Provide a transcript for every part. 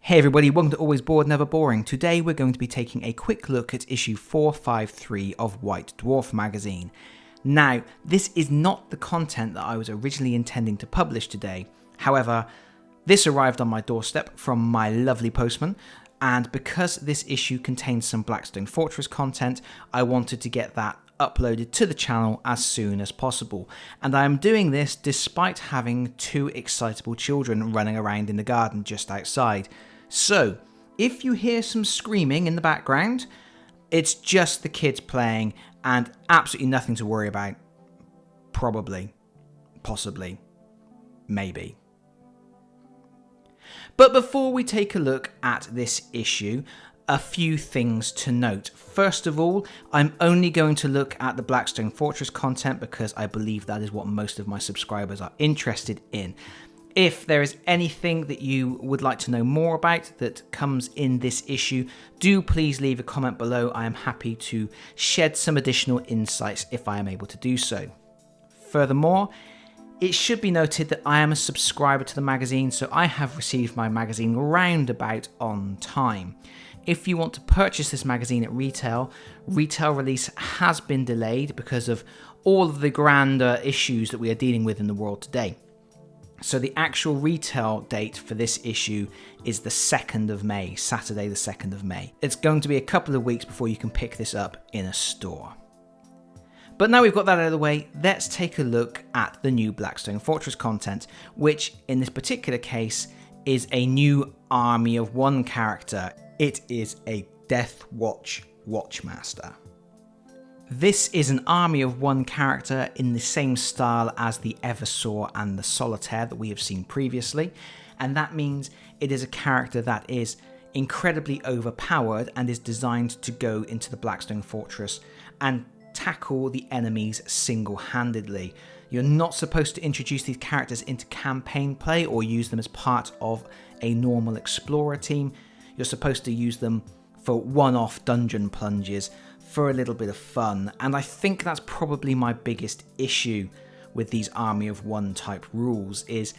Hey everybody, welcome to Always Bored, Never Boring. Today we're going to be taking a quick look at issue 453 of White Dwarf magazine. Now, this is not the content that I was originally intending to publish today. However, this arrived on my doorstep from my lovely postman, and because this issue contains some Blackstone Fortress content, I wanted to get that uploaded to the channel as soon as possible. And I am doing this despite having two excitable children running around in the garden just outside. So, if you hear some screaming in the background, it's just the kids playing and absolutely nothing to worry about. Probably. Possibly. Maybe. But before we take a look at this issue, a few things to note. First of all, I'm only going to look at the Blackstone Fortress content because I believe that is what most of my subscribers are interested in. If there is anything that you would like to know more about that comes in this issue, do please leave a comment below. I am happy to shed some additional insights if I am able to do so. Furthermore, it should be noted that I am a subscriber to the magazine, so I have received my magazine roundabout on time. If you want to purchase this magazine at retail release has been delayed because of all of the grander issues that we are dealing with in the world today. So the actual retail date for this issue is the 2nd of May, Saturday the 2nd of May. It's going to be a couple of weeks before you can pick this up in a store. But now we've got that out of the way, let's take a look at the new Blackstone Fortress content, which in this particular case is a new army of one character. It is a Deathwatch Watch Master. This is an army of one character in the same style as the Eversaw and the Solitaire that we have seen previously, and that means it is a character that is incredibly overpowered and is designed to go into the Blackstone Fortress and tackle the enemies single-handedly. You're not supposed to introduce these characters into campaign play or use them as part of a normal explorer team. You're supposed to use them for one-off dungeon plunges for a little bit of fun, and I think that's probably my biggest issue with these Army of One type rules, is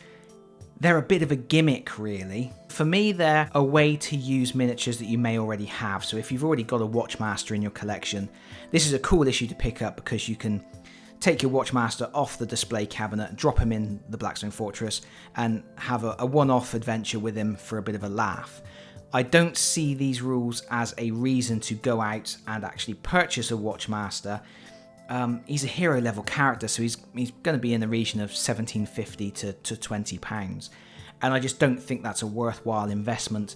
they're a bit of a gimmick really. For me, they're a way to use miniatures that you may already have, so if you've already got a Watchmaster in your collection, this is a cool issue to pick up because you can take your Watchmaster off the display cabinet, drop him in the Blackstone Fortress, and have a one-off adventure with him for a bit of a laugh. I don't see these rules as a reason to go out and actually purchase a Watchmaster. He's a hero level character, so he's going to be in the region of £17.50 to £20. And I just don't think that's a worthwhile investment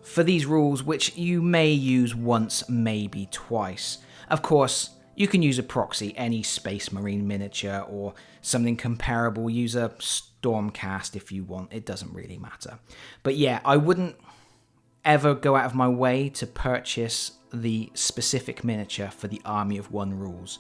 for these rules, which you may use once, maybe twice. Of course, you can use a proxy, any Space Marine miniature or something comparable. Use a Stormcast if you want, it doesn't really matter. But yeah, I wouldn't ever go out of my way to purchase the specific miniature for the Army of One rules.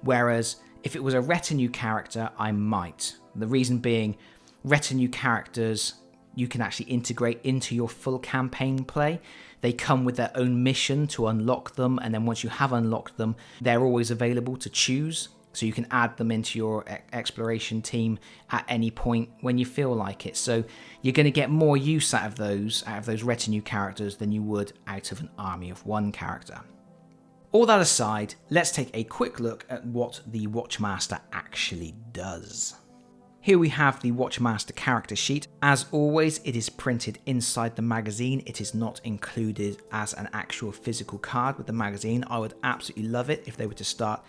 Whereas if it was a retinue character, I might. The reason being, retinue characters you can actually integrate into your full campaign play. They come with their own mission to unlock them, and then once you have unlocked them, they're always available to choose. So you can add them into your exploration team at any point when you feel like it. So you're going to get more use out of those retinue characters than you would out of an Army of One character. All that aside, let's take a quick look at what the Watchmaster actually does. Here we have the Watchmaster character sheet. As always, it is printed inside the magazine. It is not included as an actual physical card with the magazine. I would absolutely love it if they were to start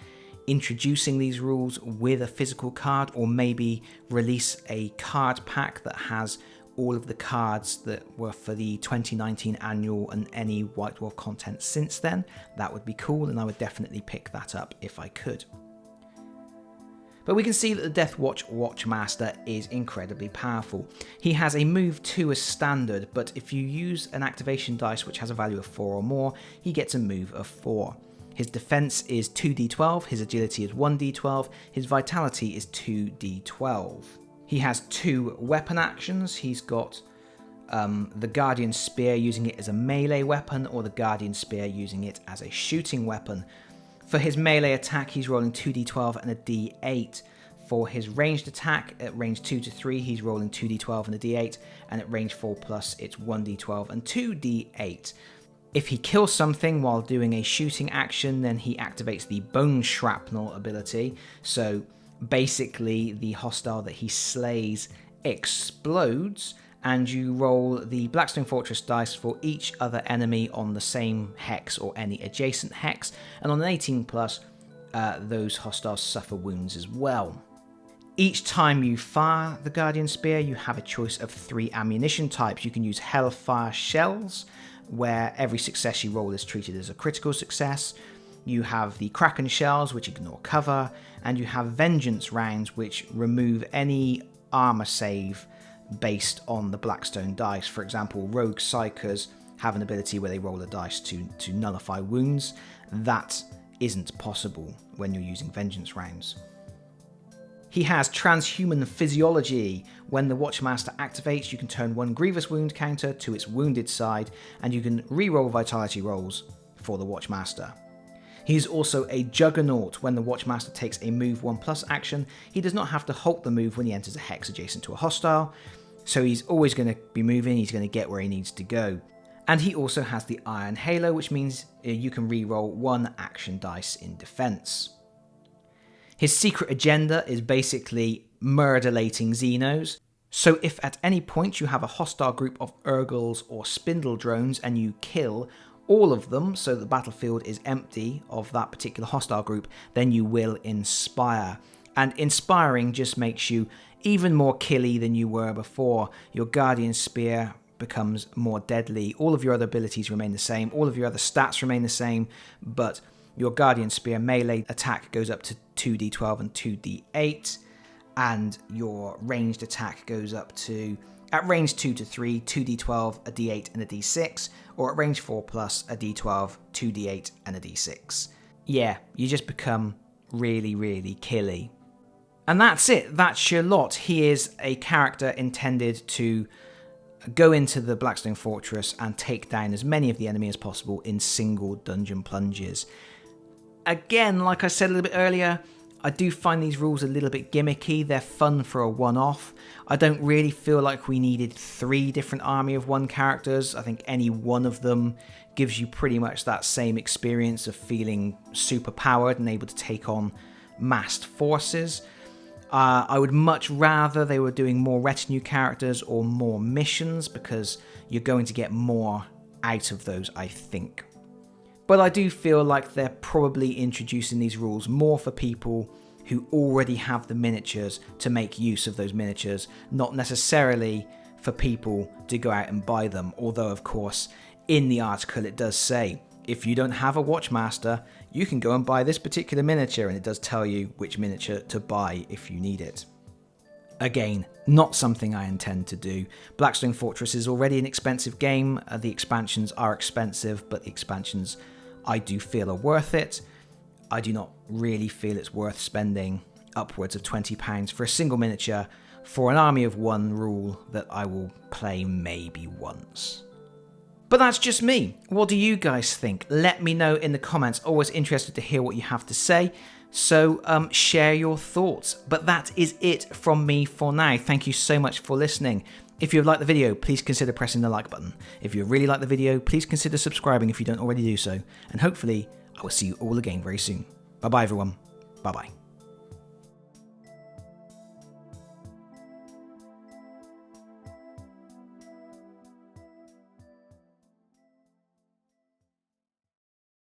introducing these rules with a physical card, or maybe release a card pack that has all of the cards that were for the 2019 annual and any White Dwarf content since then. That would be cool, and I would definitely pick that up if I could. But we can see that the Deathwatch Watch Master is incredibly powerful. He has a move 2 as standard, but if you use an activation dice which has a value of 4 or more, he gets a move of 4. His defense is 2d12, his agility is 1d12, his vitality is 2d12. He has 2 weapon actions. He's got the Guardian Spear, using it as a melee weapon, or the Guardian Spear using it as a shooting weapon. For his melee attack, he's rolling 2d12 and a d8. For his ranged attack, at range 2 to 3, he's rolling 2d12 and a d8, and at range 4 plus, it's 1d12 and 2d8. If he kills something while doing a shooting action, then he activates the Bone Shrapnel ability. So basically, the hostile that he slays explodes, and you roll the Blackstone Fortress dice for each other enemy on the same hex or any adjacent hex, and on an 18 plus, those hostiles suffer wounds as well. Each time you fire the Guardian Spear, you have a choice of 3 ammunition types. You can use Hellfire Shells, where every success you roll is treated as a critical success. You have the Kraken Shells, which ignore cover, and you have Vengeance Rounds, which remove any armor save based on the Blackstone dice. For example, Rogue Psychers have an ability where they roll a dice to nullify wounds. That isn't possible when you're using Vengeance Rounds. He has Transhuman Physiology. When the Watchmaster activates, you can turn 1 Grievous Wound counter to its wounded side, and you can re-roll Vitality rolls for the Watchmaster. He is also a Juggernaut. When the Watchmaster takes a move 1+ action, he does not have to halt the move when he enters a hex adjacent to a hostile, so he's always going to be moving, he's going to get where he needs to go. And he also has the Iron Halo, which means you can re-roll 1 action dice in defense. His secret agenda is basically murderating Xenos. So if at any point you have a hostile group of Urgles or Spindle drones and you kill all of them so the battlefield is empty of that particular hostile group, then you will inspire. And inspiring just makes you even more killy than you were before. Your Guardian Spear becomes more deadly. All of your other abilities remain the same. All of your other stats remain the same, but your Guardian Spear melee attack goes up to 2d12 and 2d8, and your ranged attack goes up to, at range 2 to 3, 2d12, a d8 and a d6, or at range 4 plus, a d12, 2d8 and a d6. Yeah, you just become really, really killy. And that's it, that's your lot. He is a character intended to go into the Blackstone Fortress and take down as many of the enemy as possible in single dungeon plunges. Again, like I said a little bit earlier, I do find these rules a little bit gimmicky. They're fun for a one-off. I don't really feel like we needed 3 different army of 1 characters. I think any one of them gives you pretty much that same experience of feeling super powered and able to take on massed forces. I would much rather they were doing more retinue characters or more missions, because you're going to get more out of those, I think. But I do feel like they're probably introducing these rules more for people who already have the miniatures to make use of those miniatures, not necessarily for people to go out and buy them. Although, of course, in the article it does say, if you don't have a Watchmaster, you can go and buy this particular miniature, and it does tell you which miniature to buy if you need it. Again, not something I intend to do. Blackstone Fortress is already an expensive game. The expansions are expensive, but the expansions I do feel are worth it. I do not really feel it's worth spending upwards of £20 for a single miniature for an army of 1 rule that I will play maybe once. But that's just me. What do you guys think? Let me know in the comments. Always interested to hear what you have to say. So share your thoughts. But that is it from me for now. Thank you so much for listening. If you have liked the video, please consider pressing the like button. If you really like the video, please consider subscribing if you don't already do so. And hopefully, I will see you all again very soon. Bye bye everyone. Bye bye.